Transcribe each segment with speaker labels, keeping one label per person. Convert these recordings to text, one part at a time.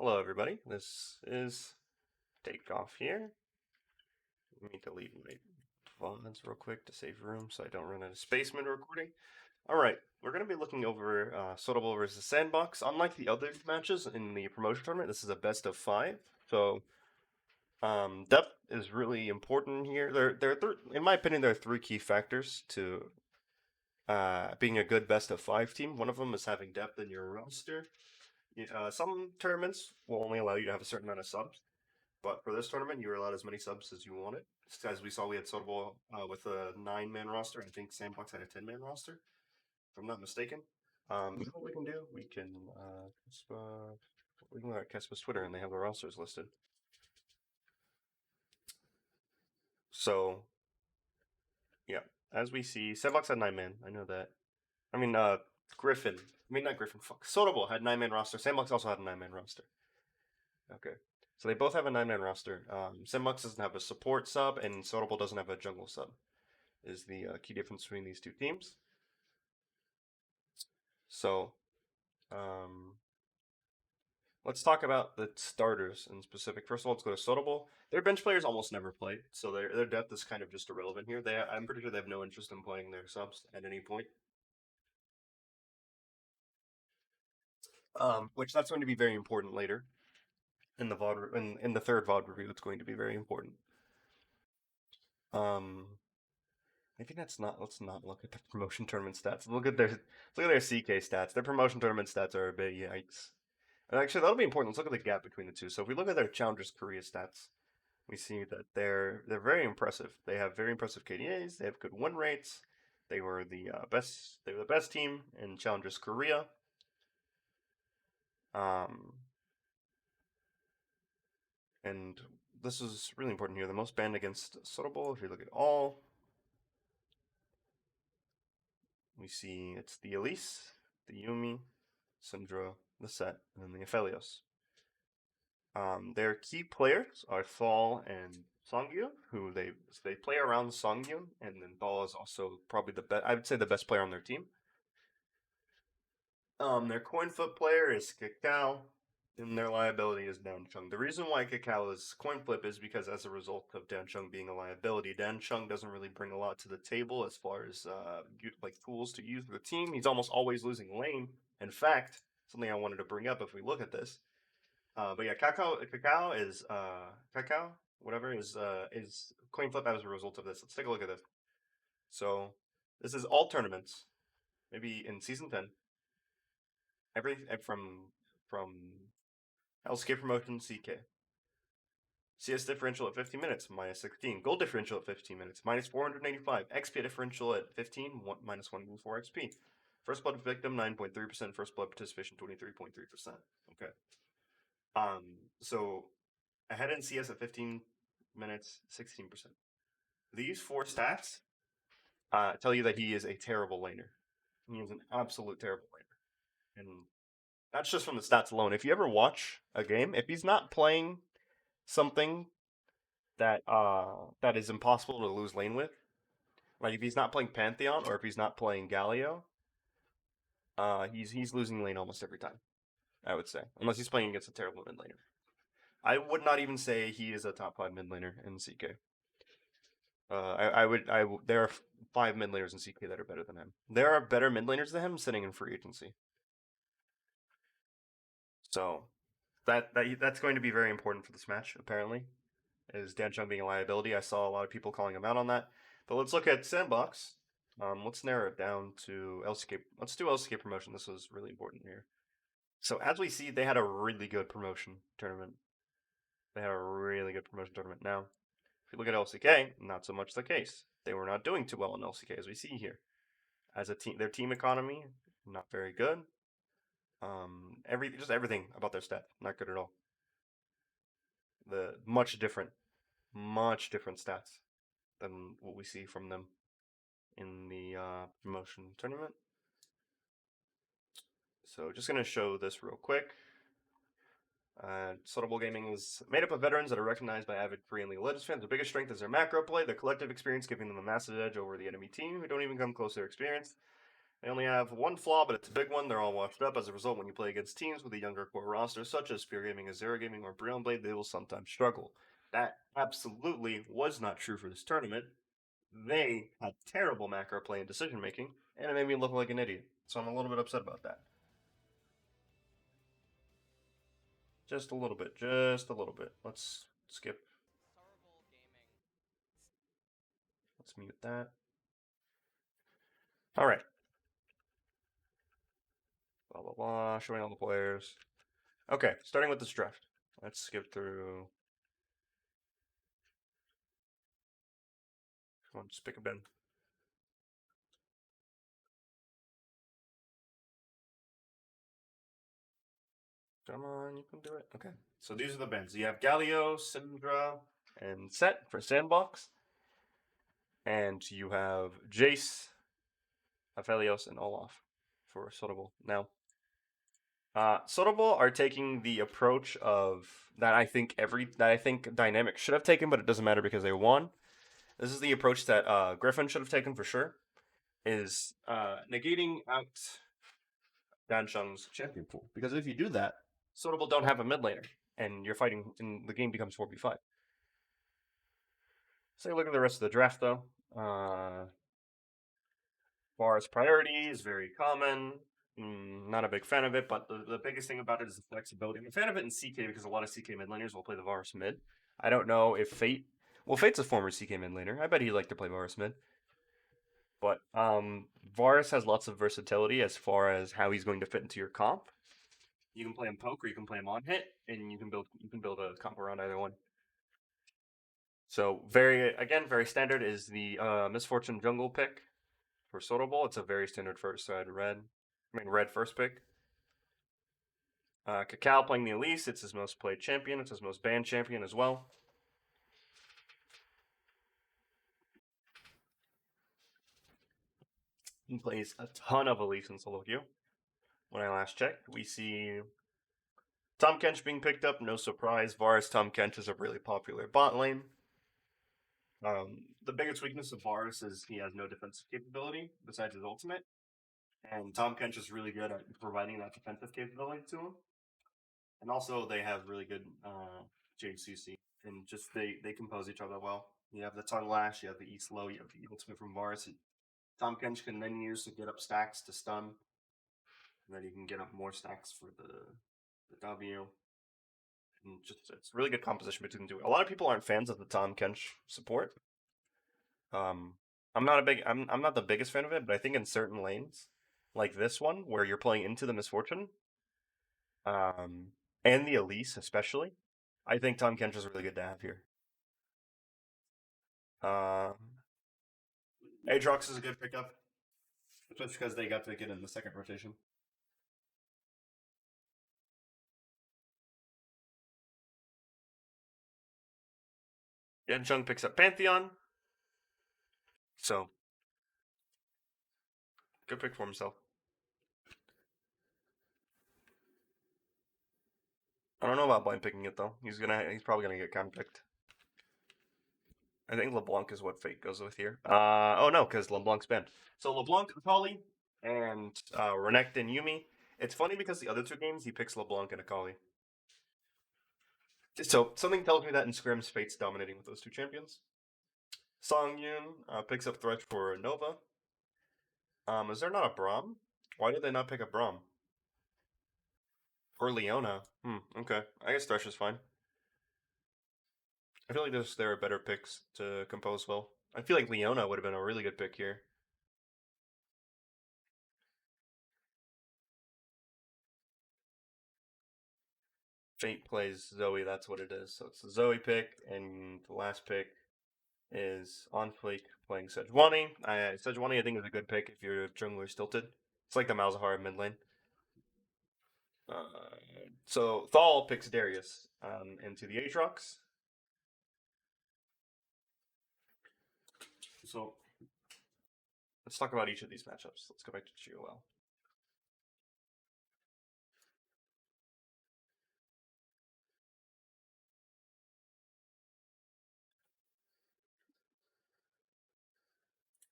Speaker 1: Hello, everybody. This is Takeoff here. Let me delete my VODs real quick to save room so I don't run out of space mid recording. All right, we're going to be looking over Seorabeol versus Sandbox. Unlike the other matches in the promotion tournament, this is a best of 5. So depth is really important here. In my opinion, there are 3 key factors to being a good best of 5 team. One of them is having depth in your roster. Some tournaments will only allow you to have a certain amount of subs. But for this tournament, you were allowed as many subs as you wanted. As we saw, we had Seorabeol with a 9-man roster. I think Sandbox had a 10-man roster, if I'm not mistaken. What we can do, we can look at Kespa's Twitter, and they have the rosters listed. So, yeah, as we see, Sandbox had 9-man. I know that. I mean, Griffin. I mean, not Griffin. Fuck. Seorabeol had 9-man roster. Sandbox also had a 9-man roster. Okay. So they both have a 9-man roster. Sandbox doesn't have a support sub, and Seorabeol doesn't have a jungle sub. Is the key difference between these two teams. So, let's talk about the starters in specific. First of all, let's go to Seorabeol. Their bench players almost never play, so their depth is kind of just irrelevant here. I'm pretty sure they have no interest in playing their subs at any point. Which that's going to be very important later in the VOD in the third VOD review. It's going to be very important. Maybe let's not look at the promotion tournament stats. Look at their CK stats. Their promotion tournament stats are a bit yikes. And actually, that'll be important. Let's look at the gap between the two. So if we look at their Challengers Korea stats, we see that they're very impressive. They have very impressive KDAs. They have good win rates. They were the best. They were the best team in Challengers Korea. And this is really important here. The most banned against Seorabeol. If you look at all, we see it's the Elise, the Yumi, Syndra, the Set, and then the Aphelios. Their key players are Thal and Songyun, who they play around Songyun, and then Thal is also probably the best. I would say the best player on their team. Their coin flip player is Kakao, and their liability is Danchung. The reason why Kakao is coin flip is because as a result of Danchung being a liability, Danchung doesn't really bring a lot to the table as far as like tools to use for the team. He's almost always losing lane. In fact, something I wanted to bring up if we look at this. But yeah, Kakao is coin flip as a result of this. Let's take a look at this. So this is all tournaments, maybe in season 10. From LCK promotion CK. CS differential at 15 minutes, minus 16. Gold differential at 15 minutes, minus 485. XP differential at 15, minus 104 XP. First blood victim, 9.3%. First blood participation, 23.3%. Okay. So ahead in CS at 15 minutes, 16%. These 4 stats tell you that he is a terrible laner. He is an absolute terrible laner. And that's just from the stats alone. If you ever watch a game, if he's not playing something that that is impossible to lose lane with, like if he's not playing Pantheon or if he's not playing Galio, he's losing lane almost every time, I would say, unless he's playing against a terrible mid laner. I would not even say he is a top 5 mid laner in CK. There are 5 mid laners in CK that are better than him. There are better mid laners than him sitting in free agency. So that's going to be very important for this match, apparently, is Danchung being a liability. I saw a lot of people calling him out on that. But let's look at Sandbox. Let's narrow it down to LCK. Let's do LCK promotion. This was really important here. So as we see, they had a really good promotion tournament. They had a really good promotion tournament. Now, if you look at LCK, not so much the case. They were not doing too well in LCK, as we see here. As a team, their team economy, not very good. Everything about their stat, not good at all. The much different stats than what we see from them in the promotion tournament. So just gonna show this real quick. Seorabeol Gaming is made up of veterans that are recognized by avid Korean League of Legends fans. Their biggest strength is their macro play, their collective experience giving them a massive edge over the enemy team who don't even come close to their experience. They only have one flaw, but it's a big one. They're all washed up. As a result, when you play against teams with a younger core roster, such as Spear Gaming, Azera Gaming, or Breon Blade, they will sometimes struggle. That absolutely was not true for this tournament. They had terrible macro play and decision making, and it made me look like an idiot. So I'm a little bit upset about that. Just a little bit. Just a little bit. Let's skip. Let's mute that. All right. Blah, blah, blah. Showing all the players. Okay, starting with this draft. Let's skip through. Come on, just pick a bin. Come on, you can do it. Okay, so these are the bins. You have Galio, Syndra, and Set for Sandbox. And you have Jace, Aphelios, and Olaf for Sotobo. Now, Sotobo are taking the approach of that I think Dynamic should have taken, but it doesn't matter because they won. This is the approach that Griffin should have taken for sure. Is negating out Danshung's champion pool, because if you do that, Sotobo don't have a mid laner, and you're fighting, and the game becomes 4v5. So look at the rest of the draft though. Varus priority is very common. Not a big fan of it, but the biggest thing about it is the flexibility. I'm a fan of it in CK because a lot of CK mid laners will play the Varus mid. I don't know if Fate. Well, Fate's a former CK mid laner. I bet he'd like to play Varus mid. But Varus has lots of versatility as far as how he's going to fit into your comp. You can play him poke or you can play him on hit, and you can build a comp around either one. So very standard is the Misfortune jungle pick for Sotobo. It's a very standard first side red first pick. Cacao playing the Elise. It's his most played champion. It's his most banned champion as well. He plays a ton of Elise in solo queue. When I last checked, we see Tahm Kench being picked up. No surprise. Varus Tahm Kench is a really popular bot lane. The biggest weakness of Varus is he has no defensive capability besides his ultimate. And Tahm Kench is really good at providing that defensive capability to him. And also, they have really good JCC. And just they compose each other well. You have the Tongue Lash, you have the E Slow, you have the ultimate from Varus. Tahm Kench can then use to get up stacks to stun. And then you can get up more stacks for the W. And just it's really good composition between the two. A lot of people aren't fans of the Tahm Kench support. I'm not the biggest fan of it, but I think in certain lanes, like this one, where you're playing into the Misfortune, and the Elise especially, I think Tahm Kench is really good to have here. Aatrox is a good pickup, especially because they got to get in the second rotation. Yancheng picks up Pantheon, so good pick for himself. I don't know about blind picking it though. He's probably gonna get counter picked. I think LeBlanc is what Fate goes with here. Oh no, because LeBlanc's banned. So LeBlanc, Akali, and Renekton and Yumi. It's funny because the other two games he picks LeBlanc and Akali. So something tells me that in scrims, Fate's dominating with those two champions. Song Yun picks up Thresh for Nova. Is there not a Braum? Why did they not pick a Braum? Or Leona? Okay. I guess Thresh is fine. I feel like there are better picks to compose well. I feel like Leona would have been a really good pick here. Fate plays Zoe, that's what it is. So it's the Zoe pick, and the last pick is On Fleek playing Sejuani. Sejuani, I think, is a good pick if your jungler tilted. It's like the Malzahar mid lane. So Thal picks Darius into the Aatrox. So let's talk about each of these matchups. Let's go back to GOL.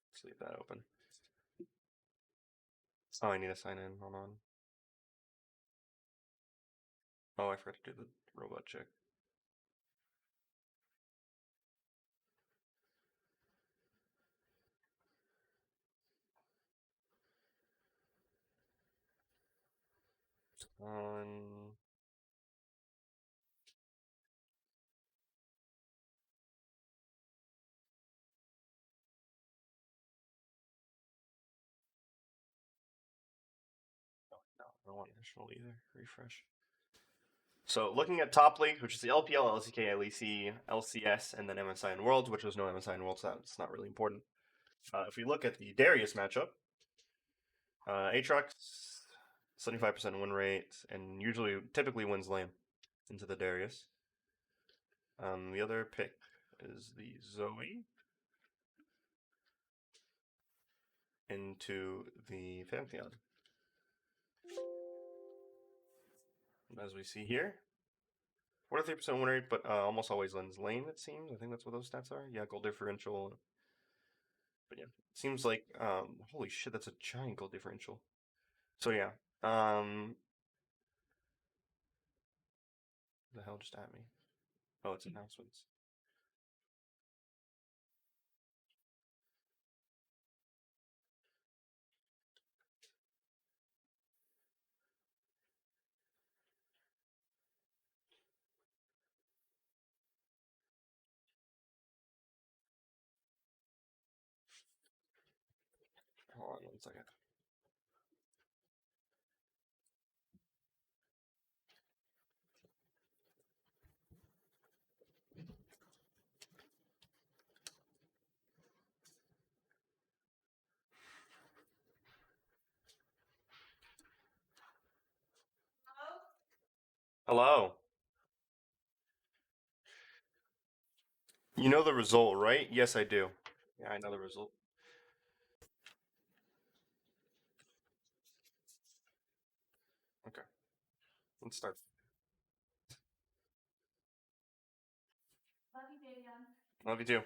Speaker 1: Let's leave that open. Oh, I need to sign in. Hold on. Oh, I forgot to do the robot check. On. Oh, no, I don't want national either. Refresh. So looking at top league, which is the LPL, LCK, LEC, LCS, and then MSI and Worlds, which was no MSI and Worlds, so that's not really important. If we look at the Darius matchup, Aatrox 75% win rate, and typically wins lane into the Darius. The other pick is the Zoe into the Pantheon. As we see here, 43% win rate, but almost always wins lane, it seems. I think that's what those stats are. Yeah, goal differential. But yeah, it seems like, holy shit, that's a giant goal differential. So yeah, the hell just at me? Oh, it's announcements. Hold on 1 second. Hello. You know the result, right? Yes, I do. Yeah, I know the result. Okay, let's start. Love you too.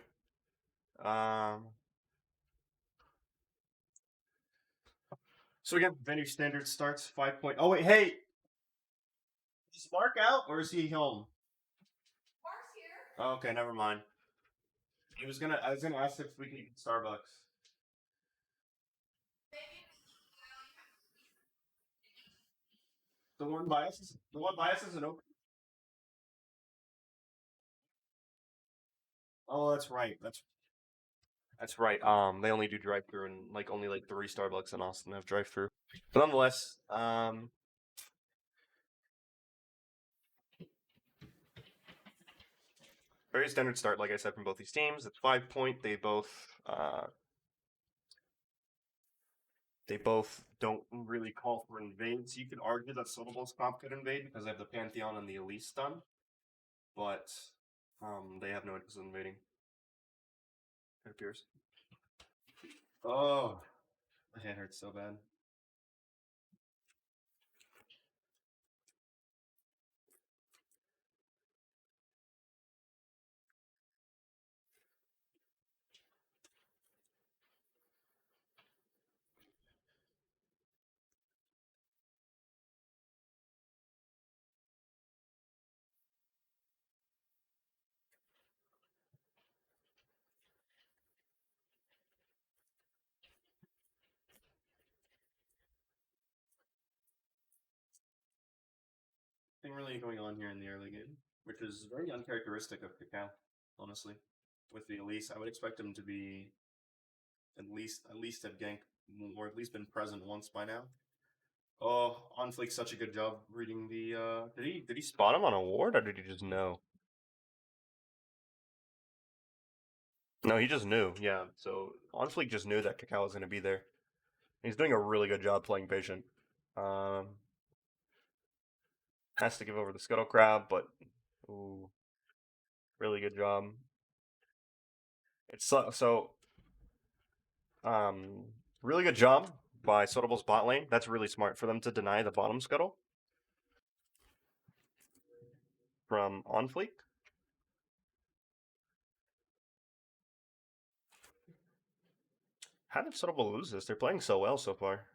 Speaker 1: So again, venue standard starts 5 point. Oh wait, hey, is Mark out or is he home? Mark's here. Oh, okay, never mind. I was gonna ask if we could eat Starbucks. The one by us isn't open. Oh, that's right. That's right. They only do drive through, and like only like 3 Starbucks in Austin have drive through. But nonetheless, very standard start, like I said, from both these teams. It's 5 point. They both don't really call for invades. You could argue that Sotobol's comp could invade because they have the Pantheon and the Elise stun, but they have no interest in invading. It appears. Oh, my head hurts so bad. Nothing really going on here in the early game, which is very uncharacteristic of Cacao, honestly. With the Elise, I would expect him to be at least have ganked or at least been present once by now. Oh, Onfleek's such a good job reading the. Did he spot him on a ward or did he just know? No, he just knew. Yeah. So Onfleek just knew that Cacao was going to be there. He's doing a really good job playing patient. Um, has to give over the Scuttle Crab, but ooh, really good job. It's so really good job by Sotable's bot lane. That's really smart for them to deny the bottom Scuttle from Onfleek. How did Sotable lose this? They're playing so well so far.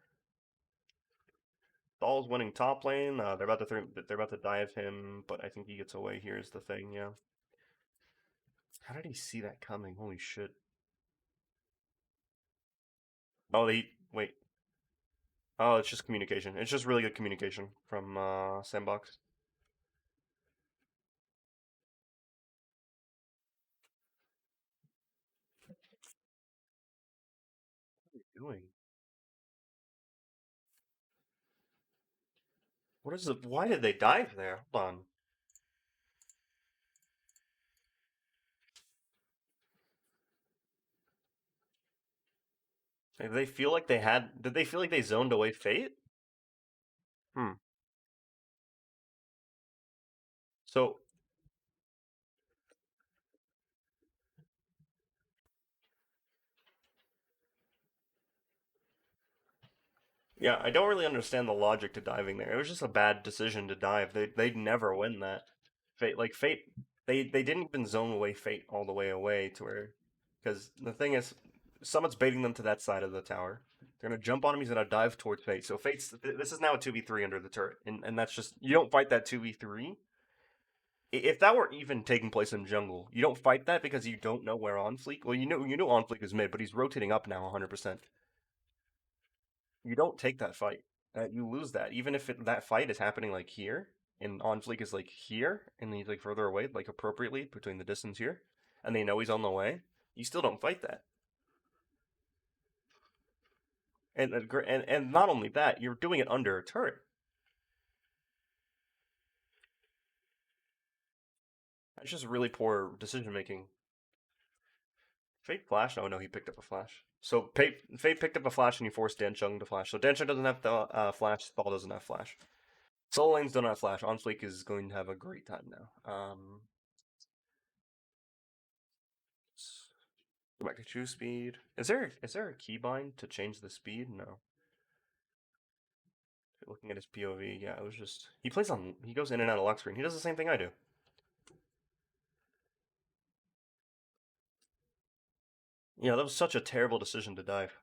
Speaker 1: Dahl's winning top lane. They're about to dive him, but I think he gets away. Here's the thing, yeah. How did he see that coming? Holy shit! Oh, they wait. Oh, it's just communication. It's just really good communication from Sandbox. What are you doing? What is it? Why did they dive there? Hold on. Did they feel like they had? Did they feel like they zoned away Fate? Hmm. So yeah, I don't really understand the logic to diving there. It was just a bad decision to dive. They'd never win that. Fate, they didn't even zone away Fate all the way away to where, because the thing is, Summit's baiting them to that side of the tower. They're gonna jump on him. He's gonna dive towards Fate. So this is now a 2v3 under the turret, and that's just you don't fight that 2v3. If that were even taking place in jungle, you don't fight that because you don't know where on fleek. Well, you know on fleek is mid, but he's rotating up now 100%. You don't take that fight. You lose that, even if that fight is happening like here, and on fleek is like here, and he's like further away, like appropriately between the distance here, and they know he's on the way. You still don't fight that, and not only that, you're doing it under a turret. It's just really poor decision making. Fate flash? Oh no, he picked up a flash. So Fate picked up a flash and he forced Danchung to flash. So Danchung doesn't have the flash. Thal doesn't have flash. Solo lanes don't have flash. On fleek is going to have a great time now. Go back to choose speed. Is there a keybind to change the speed? No. Looking at his POV, yeah, it was just he goes in and out of lock screen. He does the same thing I do. Yeah, that was such a terrible decision to dive.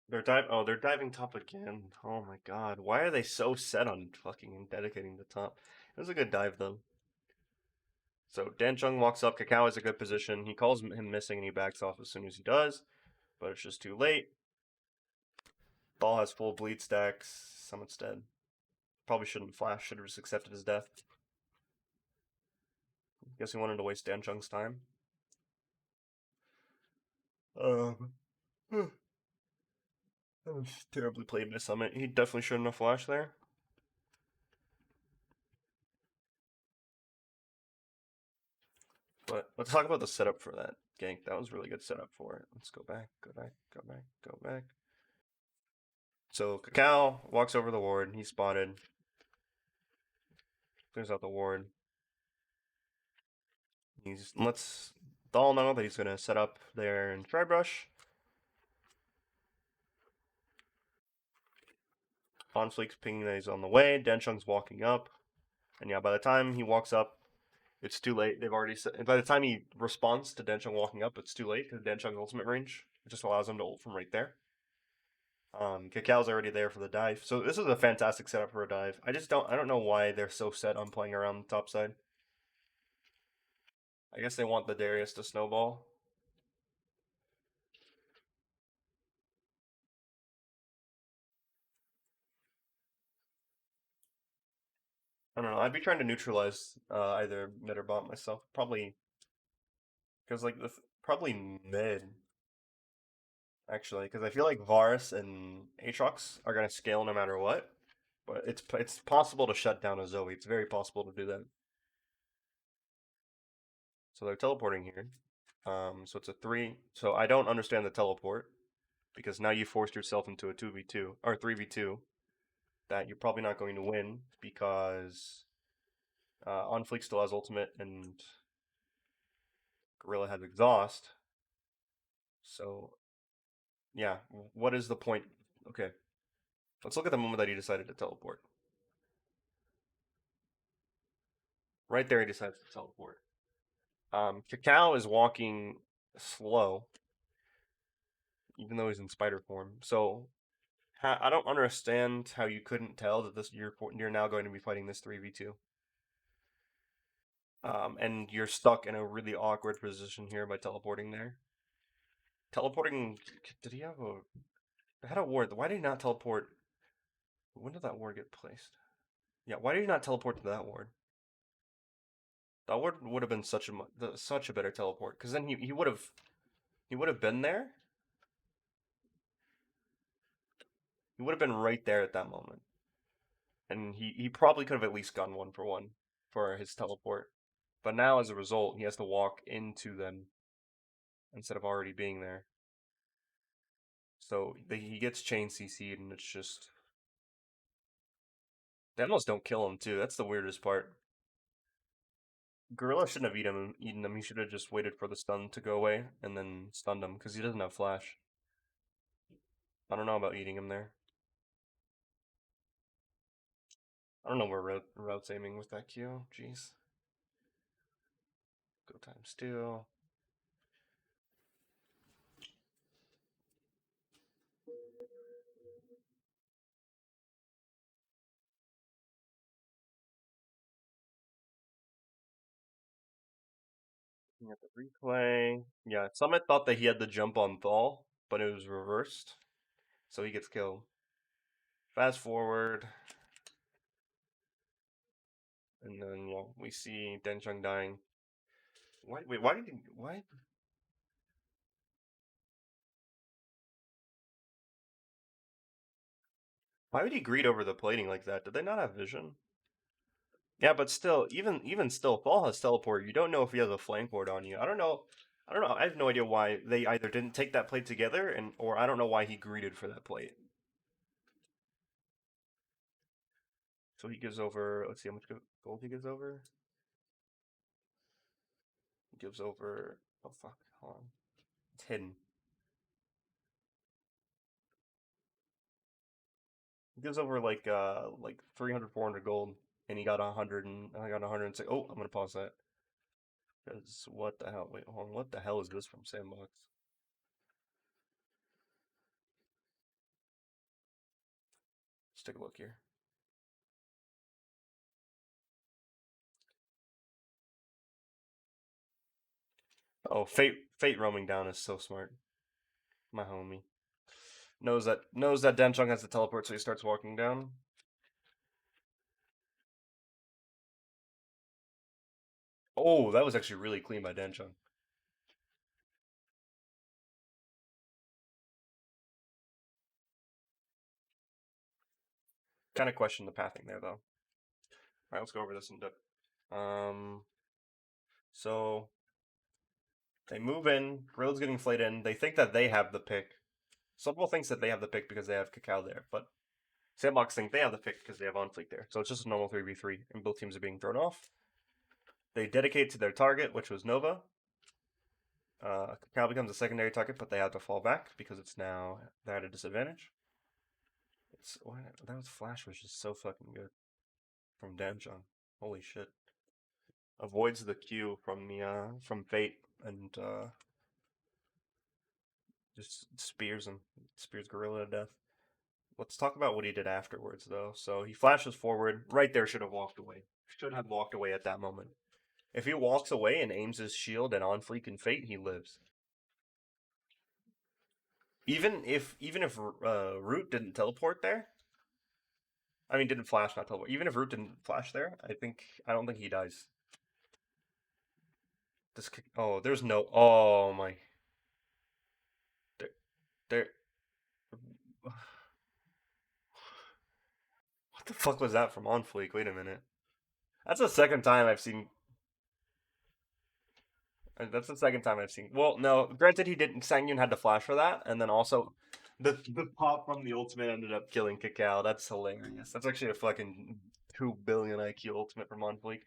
Speaker 1: They're diving top again. Oh my god. Why are they so set on fucking dedicating the top? It was a good dive though. So Danchung walks up, Kakao is a good position. He calls him missing and he backs off as soon as he does, but it's just too late. Ball has full bleed stacks. Summit's dead. Probably shouldn't flash, should have just accepted his death. Guess he wanted to waste Danchung's time. Um, that was terribly played by Summit. He definitely shouldn't have flashed there. But let's talk about the setup for that gank. That was really good setup for it. Let's go back, go back, go back, go back. So Kakao walks over the ward. He's spotted. Clears out the ward. He's lets Dahl know that he's gonna set up there in Tribrush. Conflict's pinging that he's on the way. Denchung's walking up. And yeah, by the time he walks up, it's too late. They've already set. And by the time he responds to Denchung walking up, it's too late because Denchung's ultimate range. It just allows him to ult from right there. Kakao's already there for the dive. So this is a fantastic setup for a dive. I don't know why they're so set on playing around the top side. I guess they want the Darius to snowball. I don't know. I'd be trying to neutralize either mid or bot myself. Probably because like probably mid actually because I feel like Varus and Aatrox are gonna scale no matter what. But it's possible to shut down a Zoe. It's very possible to do that. So they're teleporting here. So it's a 3. So I don't understand the teleport because now you forced yourself into a 2v2 or 3v2 that you're probably not going to win because On Fleek still has ultimate and Gorilla has exhaust. So yeah, what is the point? Okay, let's look at the moment that he decided to teleport. Right there, he decides to teleport. Cacao is walking slow, even though he's in spider form. So I don't understand how you couldn't tell that you're now going to be fighting this 3v2. And you're stuck in a really awkward position here by teleporting there. Teleporting. Did he have a? I had a ward. Why did he not teleport? When did that ward get placed? Yeah, why did he not teleport to that ward? That would have been such a better teleport because then he would have been there. He would have been right there at that moment, and he probably could have at least gone 1-for-1 for his teleport. But now, as a result, he has to walk into them instead of already being there. So he gets chain CC'd, and it's just they almost don't kill him too. That's the weirdest part. Gorilla shouldn't have eaten him. He should have just waited for the stun to go away and then stunned him because he doesn't have flash. I don't know about eating him there. I don't know where route's aiming with that Q. Jeez. Go times 2. Looking at the replay. Yeah, Summit thought that he had the jump on Thal, but it was reversed. So he gets killed. Fast forward. And then yeah, we see Dencheng dying. Wait, why did he why would he greed over the plating like that? Did they not have vision? Yeah, but still, even still, Thal has teleport. You don't know if he has a flank ward on you. I don't know. I don't know. I have no idea why they either didn't take that plate together, or I don't know why he greeted for that plate. So he gives over. Let's see how much gold he gives over. He gives over. Oh fuck! Hold on. It's hidden. He gives over like 300, 400 gold, and he got 100 and I got 106. Oh, I'm gonna pause that. Because what the hell? Wait, hold on. What the hell is this from Sandbox? Let's take a look here. Oh, Fate roaming down is so smart. My homie knows that Denchong has the teleport, so he starts walking down. Oh, that was actually really clean by Denchong. Kind of question the pathing there though. All right, let's go over this in depth. So they move in. Gorilla's getting flayed in. They think that they have the pick. Some people thinks that they have the pick because they have Cacao there, but Sandbox think they have the pick because they have On Fleek there. So it's just a normal 3v3, and both teams are being thrown off. They dedicate to their target, which was Nova. Cacao becomes a secondary target, but they have to fall back because it's now they're at a disadvantage. That flash was just so fucking good from Danjon. Holy shit! Avoids the Q from Fate and just spears Gorilla to death. Let's talk about what he did afterwards, though. So he flashes forward. Right there, should have walked away. Should have walked away at that moment. If he walks away and aims his shield and on Fleek and Fate, he lives. Even if Root didn't teleport there, I mean, didn't flash, not teleport. Even if Root didn't flash there, I don't think he dies. This oh, there's no. Oh my. There, there. What the fuck was that from On Fleek? Wait a minute. That's the second time I've seen. That's the second time I've seen. Well, no. Granted, he didn't. Sangyun had to flash for that, and then also the pop from the ultimate ended up killing Kakao. That's hilarious. That's actually a fucking 2 billion IQ ultimate from On Fleek.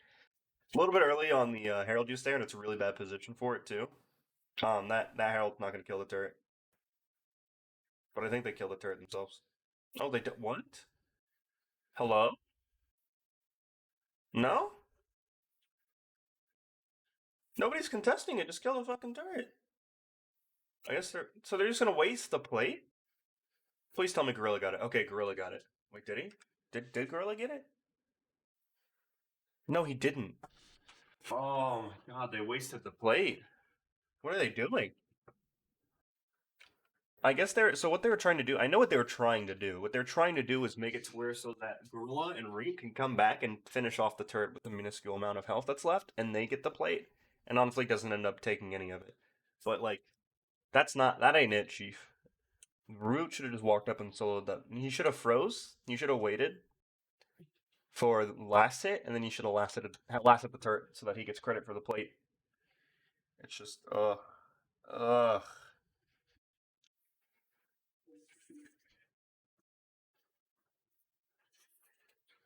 Speaker 1: A little bit early on the Herald use there, and it's a really bad position for it too. That Herald's not gonna kill the turret, but I think they kill the turret themselves. Oh, they did what? Hello? No? Nobody's contesting it. Just kill the fucking turret. I guess they're just gonna waste the plate. Please tell me Gorilla got it. Okay, Gorilla got it. Wait, did he? Did Gorilla get it? No, he didn't. Oh my god, they wasted the plate. What are they doing? I guess they're so what they were trying to do. I know what they were trying to do. What they're trying to do is make it to where so that Gorilla and Reek can come back and finish off the turret with the minuscule amount of health that's left, and they get the plate. And honestly, doesn't end up taking any of it. But like, that ain't it, Chief. Root should have just walked up and soloed that. He should have froze. He should have waited for last hit, and then he should have lasted the turret so that he gets credit for the plate. It's just ugh.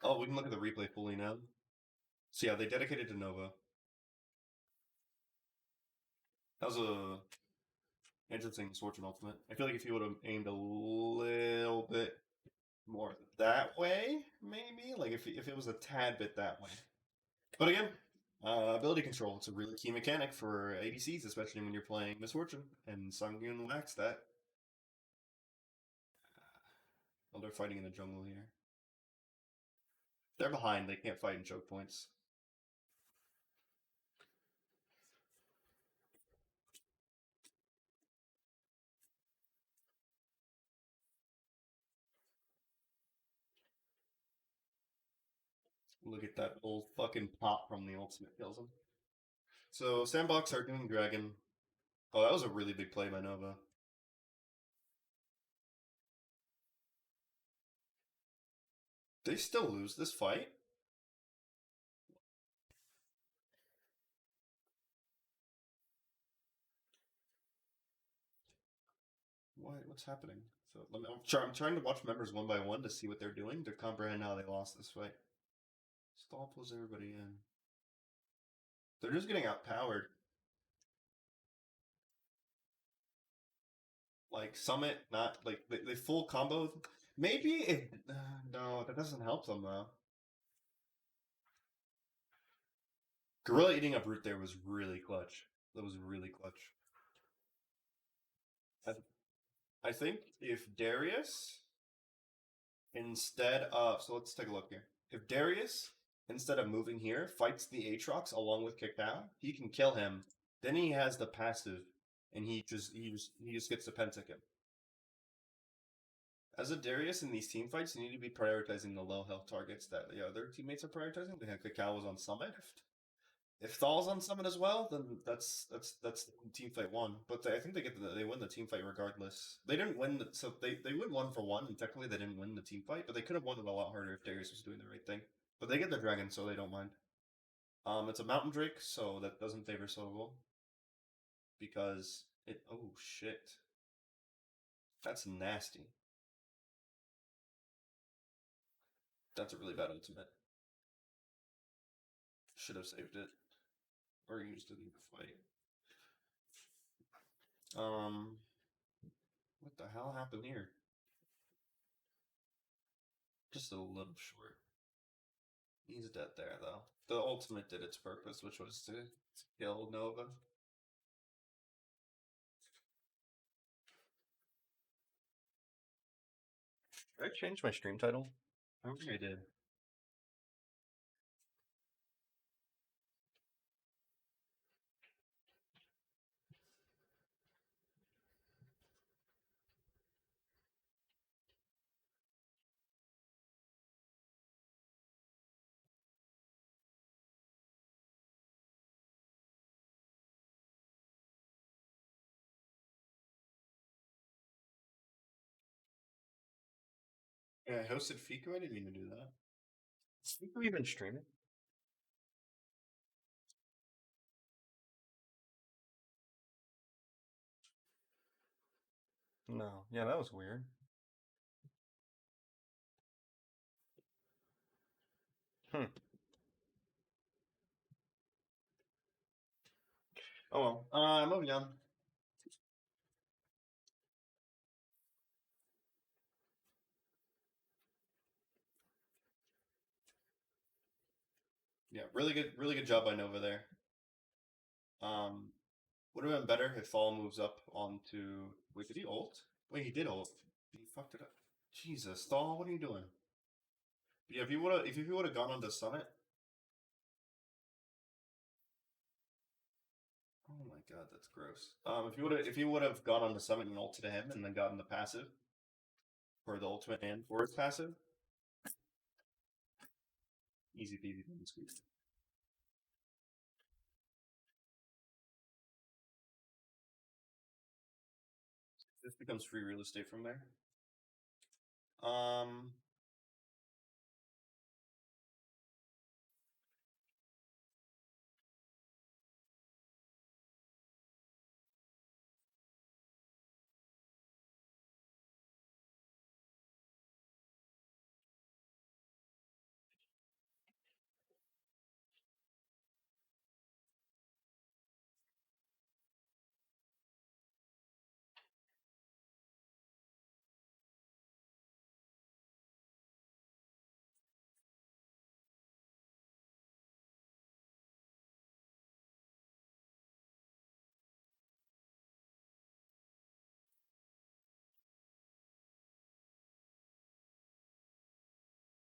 Speaker 1: Oh, we can look at the replay fully now. So yeah, they dedicated to Nova. That was a interesting Misfortune ultimate. I feel like if he would have aimed a little bit more that way, maybe like if it was a tad bit that way. But again, ability control. It's a really key mechanic for ADCs, especially when you're playing Misfortune, and Sangyun lacks that. Well, they're fighting in the jungle here. They're behind. They can't fight in choke points. Look at that old fucking pop from the ultimate kills him. So Sandbox are doing Dragon. Oh, that was a really big play by Nova. They still lose this fight? What's happening? So I'm trying to watch members one by one to see what they're doing to comprehend how they lost this fight. Stall pulls everybody in. They're just getting outpowered. Like Summit, not like they full combo. Maybe it. No, that doesn't help them though. Gorilla eating up root there was really clutch. That was really clutch. I, I think if Darius instead of so let's take a look here. If Darius instead of moving here fights the Aatrox along with Kakao, he can kill him. Then he has the passive, and he just gets the pentakill. As a Darius in these team fights, you need to be prioritizing the low health targets that the other teammates are prioritizing. Kakao was on Summit. If Thal's on Summit as well, then that's team fight one. But I think they win the team fight regardless. They didn't win, so they win 1-for-1, and technically they didn't win the team fight, but they could have won it a lot harder if Darius was doing the right thing. But they get the dragon, so they don't mind. It's a Mountain Drake, so that doesn't favor Seorabeol because it. Oh shit, that's nasty. That's a really bad ultimate. Should have saved it or used it in the fight. What the hell happened here? Just a little short. He's dead there, though. The ultimate did its purpose, which was to kill Nova. Did I change my stream title? I don't think I did. Yeah, I hosted Fiku. I didn't mean to do that. Is Fiku even streaming? No. Yeah, that was weird. Hmm. Oh well. Moving on. Yeah, really good job by Nova there. Would have been better if Fall moves up onto. Wait, did he ult? Wait, he did ult. He fucked it up. Jesus, Thal, what are you doing? Yeah, if you would have gone on the summit. Oh my god, that's gross. If you would have gone on the summit and ulted him and then gotten the passive for the ultimate and for his passive, easy peasy lemon squeeze. This becomes free real estate from there. Um,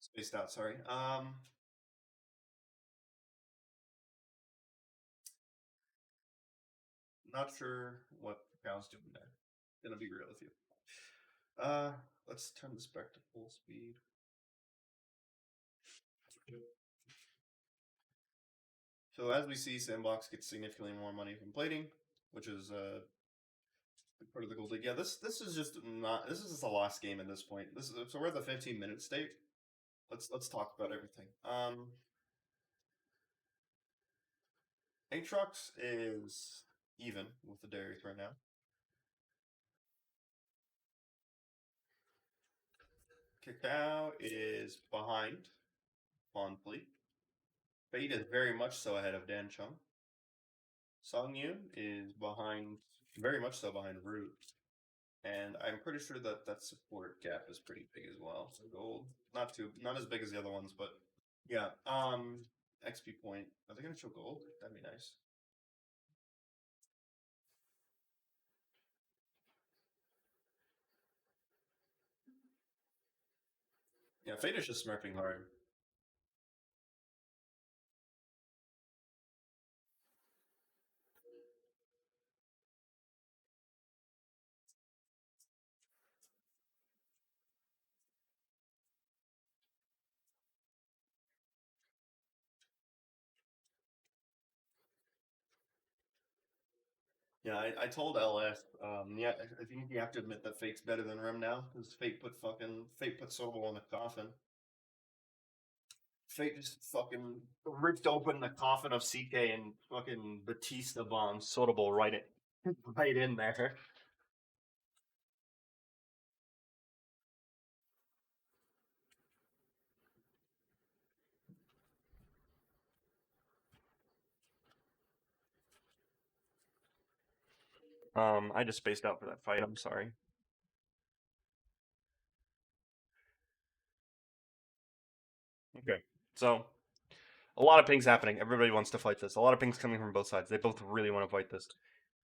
Speaker 1: spaced out. Sorry. Not sure what Cal's doing there. Gonna be real with you. Uh, let's turn this back to full speed. So as we see, Sandbox gets significantly more money from plating, which is part of the gold league. Yeah, this is just not. This is just a lost game at this point. This is so we're at the 15-minute state. Let's talk about everything. Aatrox is even with the Darius right now. Cacao is behind Fleet. Fate is very much so ahead of Dan Chung. Song Yun is behind, very much so behind Root. And I'm pretty sure that that support gap is pretty big as well. So gold, not as big as the other ones, but yeah. XP point. Are they gonna show gold? That'd be nice. Yeah, Fate is just smurfing hard. Yeah, I told LF, yeah, I think you have to admit that Fate's better than Rim now, because Fate put Sobel in the coffin. Fate just fucking ripped open the coffin of CK and fucking Batista bombs Sobel right in there. I just spaced out for that fight. I'm sorry. Okay, so a lot of pings happening. Everybody wants to fight this. A lot of pings coming from both sides. They both really want to fight this.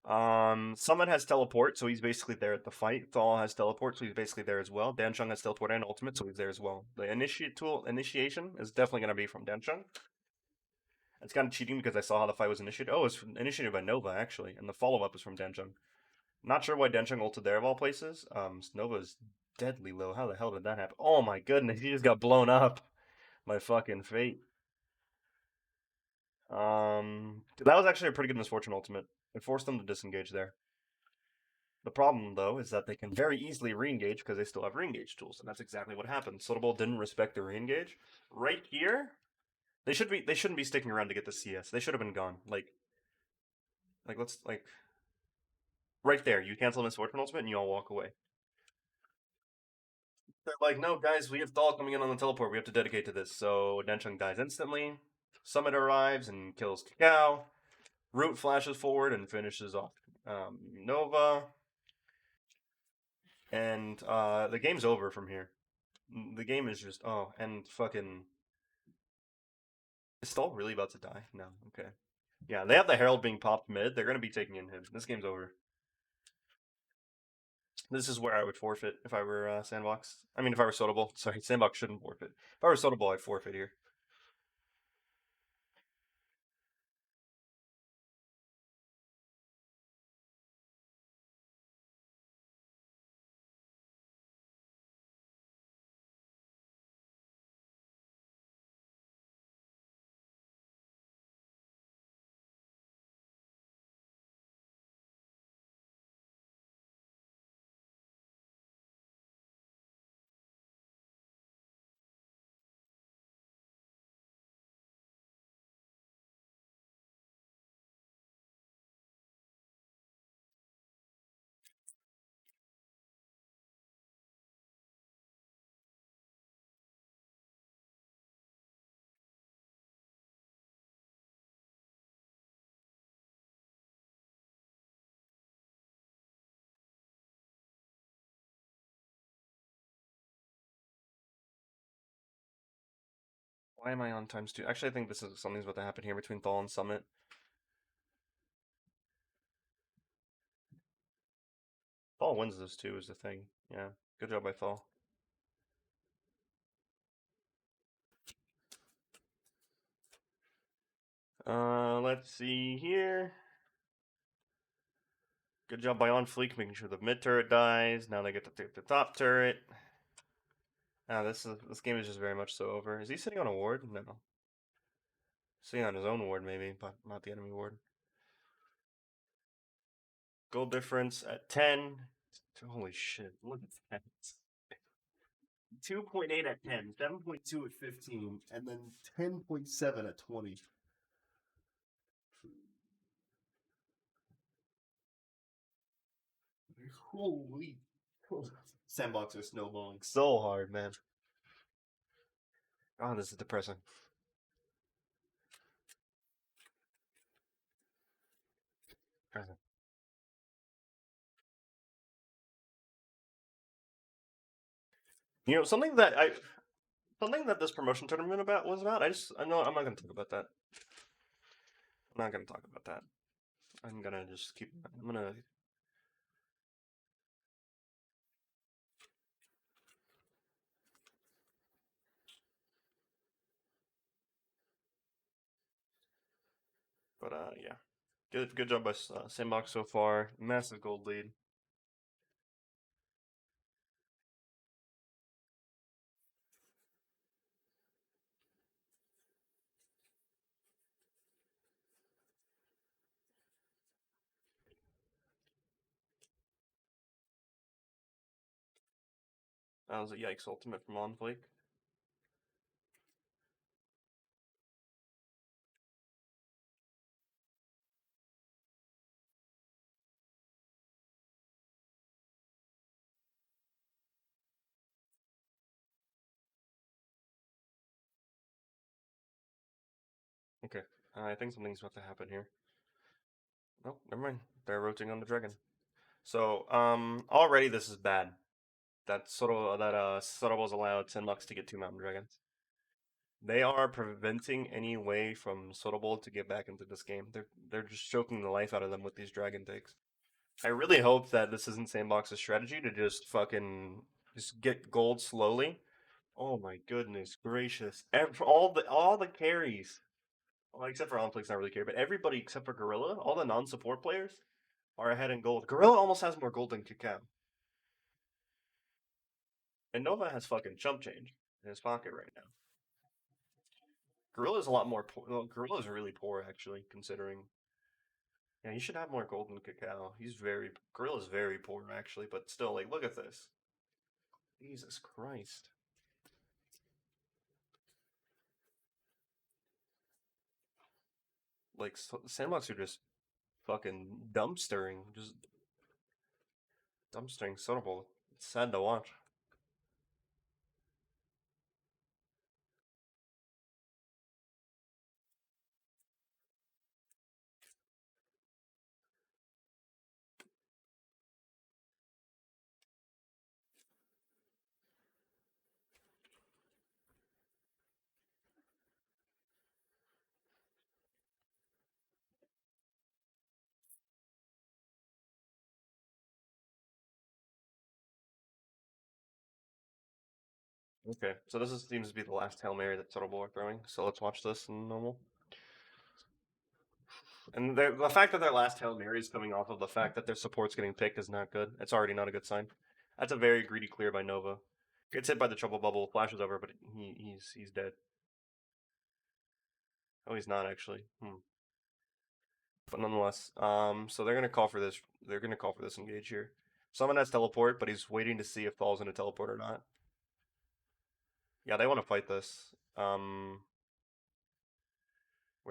Speaker 1: Summon has teleport, so he's basically there at the fight. Thal has teleport, so he's basically there as well. Danchung has teleport and ultimate, so he's there as well. The initiation is definitely going to be from Danchung. It's kind of cheating because I saw how the fight was initiated. Oh, it's initiated by Nova actually, and the follow up is from Danchung. Not sure why Danchung ulted there of all places. Nova's deadly low. How the hell did that happen? Oh my goodness, he just got blown up by fucking fate. That was actually a pretty good misfortune ultimate. It forced them to disengage there. The problem, though, is that they can very easily re-engage because they still have re-engage tools, and that's exactly what happened. Seorabeol didn't respect the re-engage. Right here, they shouldn't be sticking around to get the CS. They should have been gone. Let's right there. You cancel Miss Fortune ultimate and you all walk away. They're like, no, guys, we have Thaw coming in on the teleport. We have to dedicate to this. So Denchung dies instantly. Summit arrives and kills Kakao. Root flashes forward and finishes off Nova. And the game's over from here. The game is just and fucking. Is Thaw really about to die? No. Okay. Yeah, they have the Herald being popped mid. They're gonna be taking in him. This game's over. This is where I would forfeit if I were Sandbox. I mean, if I were Sodabowl. Sorry, Sandbox shouldn't forfeit. If I were Sodabowl, I'd forfeit here. Why am I on times two? Actually, I think this is something's about to happen here between Thal and Summit. Thal wins this too, is the thing. Yeah, good job by Thal. Let's see here. Good job by On Fleek making sure the mid turret dies. Now they get to take the top turret. This game is just very much so over. Is he sitting on a ward? No. Sitting on his own ward maybe, but not the enemy ward. Goal difference at 10. Holy shit, look at that. 2.8 at 10, 7.2 at 15, and then 10.7 at 20. Holy. Sandbox are snowballing so hard, man. Oh, this is depressing. You know, something that this promotion tournament was about. I know I'm not gonna talk about that. I'm not gonna talk about that. I'm gonna just keep. I'm gonna. But yeah, good job by Sandbox so far. Massive gold lead. That was a yikes ultimate from On Flake. Okay, I think something's about to happen here. Oh, never mind. They're rotating on the dragon. So, already this is bad. That Sorobo's allowed 10 bucks to get 2 mountain dragons. They are preventing any way from Sorobo to get back into this game. They're just choking the life out of them with these dragon takes. I really hope that this isn't Sandbox's strategy to just fucking just get gold slowly. Oh my goodness gracious! All the carries, well, except for Onflix, not really carry, but everybody except for Gorilla, all the non-support players are ahead in gold. Gorilla almost has more gold than Kakao, and Nova has fucking chump change in his pocket right now. Gorilla's a lot more poor. Well, Gorilla's really poor actually, considering. Yeah, he should have more golden cacao. Gorilla's very poor actually, but still, like, look at this. Jesus Christ. Like, Sandbox are just fucking just dumpstering Seorabeol. It's sad to watch. Okay, so seems to be the last Hail Mary that Seorabeol are throwing, so let's watch this in normal. And the fact that their last Hail Mary is coming off of the fact that their support's getting picked is not good. It's already not a good sign. That's a very greedy clear by Nova. Gets hit by the trouble bubble, flashes over, but he's dead. Oh, he's not actually. But nonetheless, so they're gonna call for this. They're gonna call for this engage here. Someone has teleport, but he's waiting to see if Thal's gonna teleport or not. Yeah, they want to fight this. Where's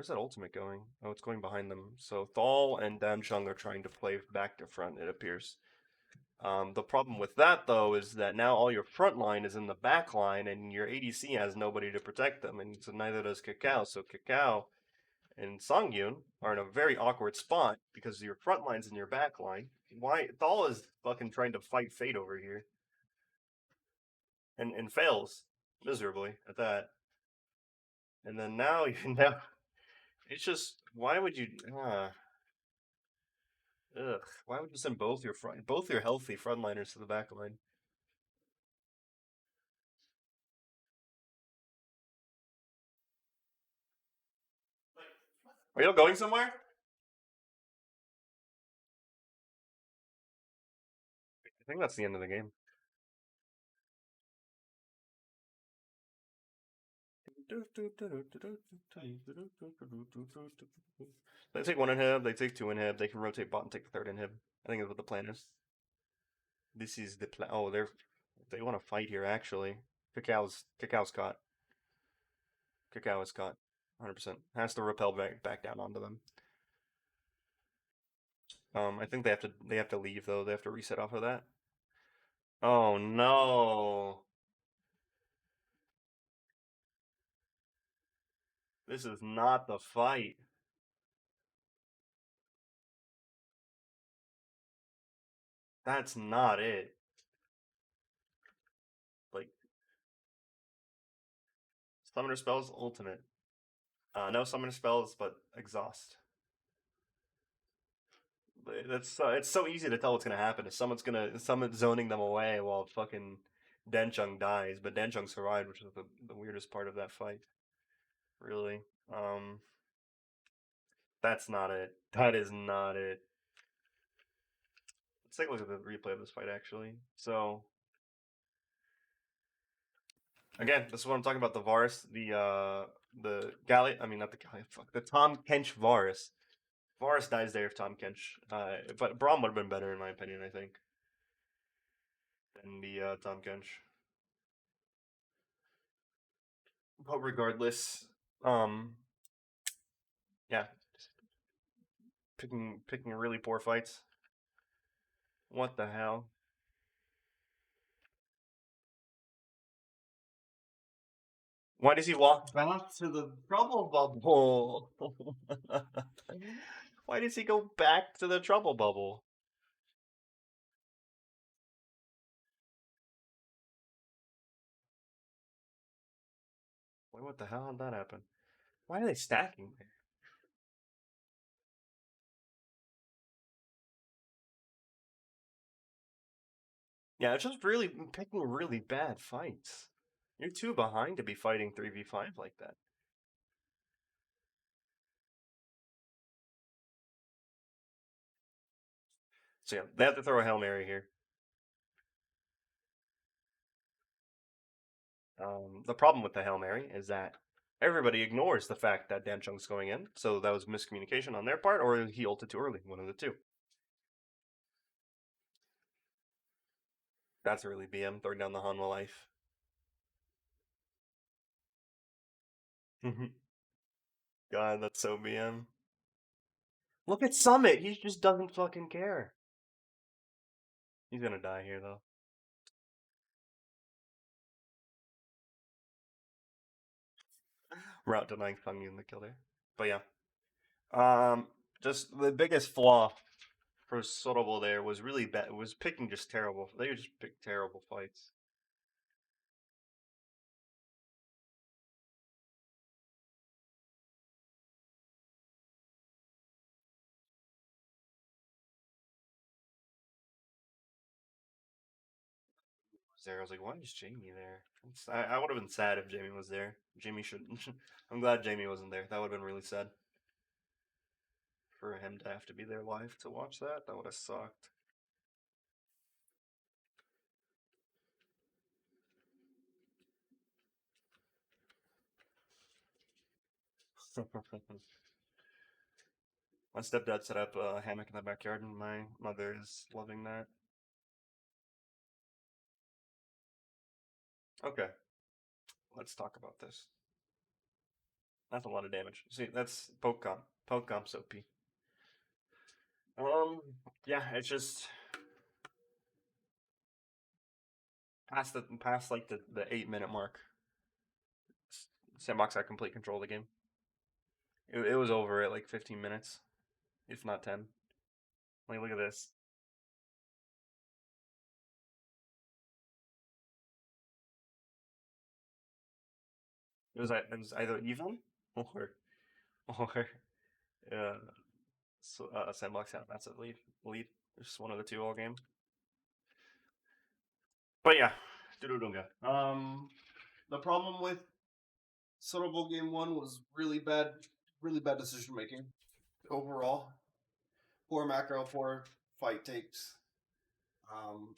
Speaker 1: that ultimate going? Oh, it's going behind them. So Thal and Damchung are trying to play back to front, it appears. The problem with that, though, is that now all your front line is in the back line, and your ADC has nobody to protect them, and so neither does Kakao. So Kakao and Songyun are in a very awkward spot because your front line's in your back line. Why Thal is fucking trying to fight fate over here, and fails miserably at that. And then now you now it's just why would you? Ugh, why would you send both your healthy frontliners to the back line? Are you going somewhere? I think that's the end of the game. They take one inhib, they take two inhib, they can rotate bot and take the third inhib. I think that's what the plan is. This is the plan. Oh, they want to fight here actually. Cacao's caught. Cacao is caught. 100%. Has to repel back down onto them. I think they have to leave though. They have to reset off of that. Oh no. This is not the fight. That's not it. Like summoner spells ultimate. No summoner spells, but exhaust. That's it's so easy to tell what's gonna happen. If someone's zoning them away while fucking Denchung dies, but Denchung survived, which is the weirdest part of that fight. Really, um, that's not it. That is not it. Let's take a look at the replay of this fight actually. So again, this is what I'm talking about. The Varus, the Galliot. I mean, not the Galliot. Fuck the Tom Kench Varus. Varus dies there if Tom Kench. But Braum would have been better in my opinion. I think than the Tom Kench. But regardless, um, yeah, picking really poor fights. What the hell? Why does he walk back to the trouble bubble? Why does he go back to the trouble bubble? Wait, what the hell? How'd that happen? Why are they stacking there? Yeah, it's just really picking really bad fights. You're too behind to be fighting 3v5 like that. So yeah, they have to throw a Hail Mary here. The problem with the Hail Mary is that everybody ignores the fact that Dan Chung's going in, so that was miscommunication on their part, or he ulted too early. One of the two. That's really BM, throwing down the Hanwha life. God, that's so BM. Look at Summit, he just doesn't fucking care. He's gonna die here, though. Route denying Fang in the kill there. But yeah. Just the biggest flaw for Sorobol there was really bad. Was picking just terrible. They just picked terrible fights. There, I was like, why is Jamie there? I would have been sad if Jamie was there. Jamie should. I'm glad Jamie wasn't there. That would have been really sad for him to have to be there live to watch that. That would have sucked. My stepdad set up a hammock in the backyard, and my mother is loving that. Okay, let's talk about this. That's a lot of damage. See, that's poke comp. Poke comp's OP. Yeah, it's just past like the 8 minute mark. Sandbox had complete control of the game. It was over at like 15 minutes, if not 10. Like, look at this. It was either even or uh, Sandbox had a massive lead. Just one of the two all game. But yeah, Durudunga. The problem with Sotobo game one was really bad decision making overall. Poor macro, poor fight takes. Um,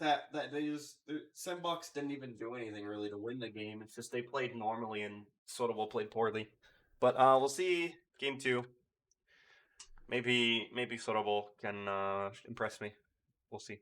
Speaker 1: that they just Sandbox didn't even do anything really to win the game. It's just they played normally and Sotobo played poorly. But we'll see game two. Maybe Sotobo can impress me. We'll see.